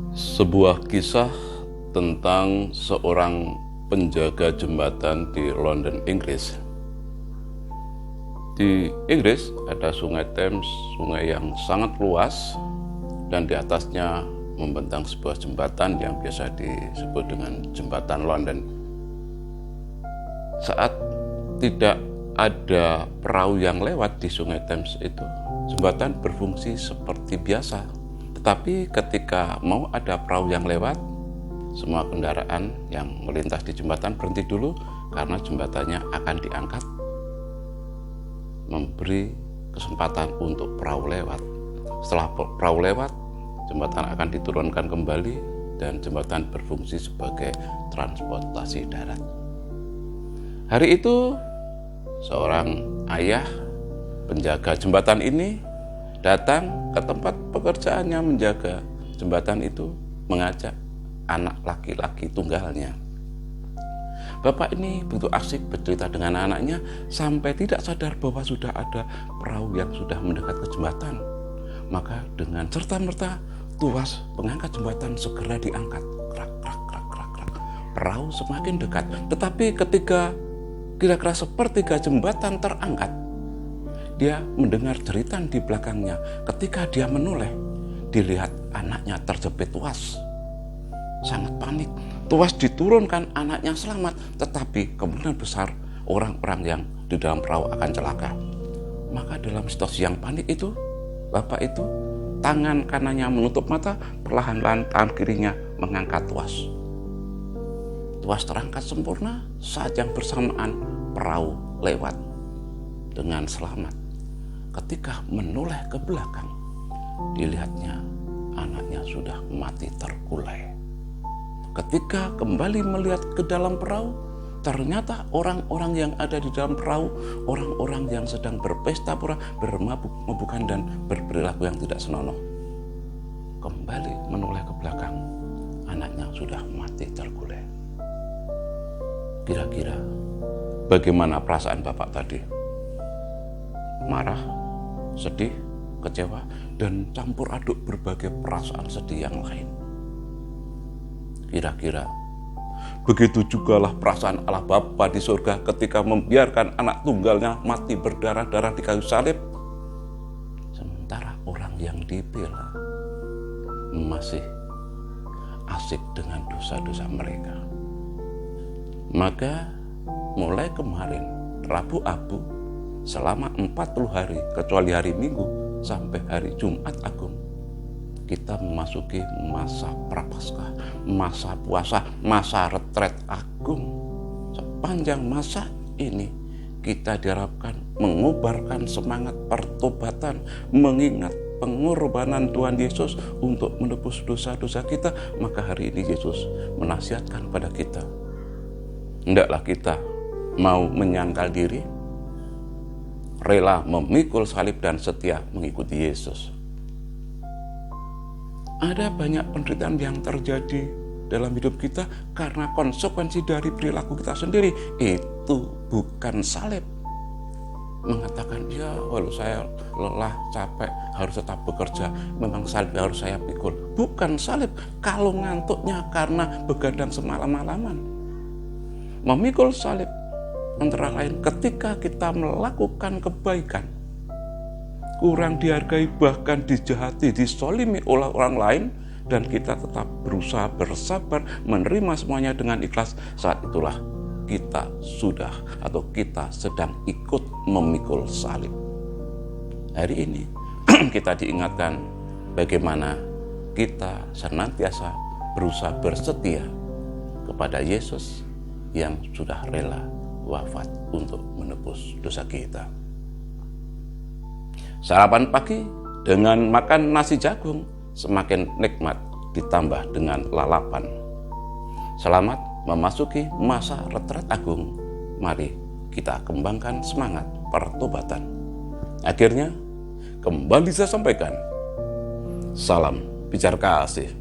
Sebuah kisah tentang seorang penjaga jembatan di London, Inggris. Di Inggris ada sungai Thames, sungai yang sangat luas, dan di atasnya membentang sebuah jembatan yang biasa disebut dengan jembatan London. Saat tidak ada perahu yang lewat di sungai Thames itu, jembatan berfungsi seperti biasa. Tetapi ketika mau ada perahu yang lewat, semua kendaraan yang melintas di jembatan berhenti dulu karena jembatannya akan diangkat, memberi kesempatan untuk perahu lewat. Setelah perahu lewat, jembatan akan diturunkan kembali dan jembatan berfungsi sebagai transportasi darat. Hari itu, seorang ayah penjaga jembatan ini datang ke tempat pekerjaannya menjaga jembatan itu, mengajak anak laki-laki tunggalnya. Bapak ini begitu asik bercerita dengan anaknya sampai tidak sadar bahwa sudah ada perahu yang sudah mendekat ke jembatan. Maka dengan serta-merta tuas pengangkat jembatan segera diangkat. Krak, krak, krak, krak, krak. Perahu semakin dekat. Tetapi ketika kira-kira sepertiga jembatan terangkat, dia mendengar jeritan di belakangnya. Ketika dia menoleh, dilihat anaknya terjepit tuas. Sangat panik. Tuas diturunkan, anaknya selamat, tetapi kemungkinan besar orang-orang yang di dalam perahu akan celaka. Maka dalam situasi yang panik itu, bapak itu tangan kanannya menutup mata, perlahan-lahan tangan kirinya mengangkat tuas. Tuas terangkat sempurna. Saat yang bersamaan perahu lewat dengan selamat. Ketika menoleh ke belakang, dilihatnya anaknya sudah mati terkulai. Ketika kembali melihat ke dalam perahu, ternyata orang-orang yang ada di dalam perahu, orang-orang yang sedang berpesta pura, bermabuk-mabukan dan berperilaku yang tidak senonoh. Kembali menoleh ke belakang, anaknya sudah mati terkulai. Kira-kira bagaimana perasaan bapak tadi? Marah, sedih, kecewa, dan campur aduk berbagai perasaan sedih yang lain. Kira-kira begitu jugalah perasaan Allah Bapa di surga ketika membiarkan anak tunggalnya mati berdarah-darah di kayu salib. Sementara orang yang dibela masih asik dengan dosa-dosa mereka. Maka mulai kemarin Rabu Abu selama 40 hari kecuali hari Minggu sampai hari Jumat Agung, kita memasuki masa prapaskah, masa puasa, masa retret agung. Sepanjang masa ini kita diharapkan mengobarkan semangat pertobatan, mengingat pengorbanan Tuhan Yesus untuk menebus dosa-dosa kita. Maka hari ini Yesus menasihatkan pada kita, hendaklah kita mau menyangkal diri, rela memikul salib dan setia mengikuti Yesus. Ada banyak penderitaan yang terjadi dalam hidup kita karena konsekuensi dari perilaku kita sendiri. Itu bukan salib. Mengatakan, ya walau saya lelah, capek, harus tetap bekerja, memang salib harus saya pikul. Bukan salib kalau ngantuknya karena begadang semalam-malaman. Memikul salib antara lain ketika kita melakukan kebaikan, kurang dihargai, bahkan dijahati, disolimi oleh orang lain, dan kita tetap berusaha bersabar menerima semuanya dengan ikhlas. Saat itulah kita sudah atau kita sedang ikut memikul salib. Hari ini kita diingatkan bagaimana kita senantiasa berusaha bersetia kepada Yesus yang sudah rela wafat untuk menebus dosa kita. Sarapan pagi dengan makan nasi jagung semakin nikmat ditambah dengan lalapan. Selamat memasuki masa retret agung. Mari kita kembangkan semangat pertobatan. Akhirnya kembali saya sampaikan, salam pijar kasih.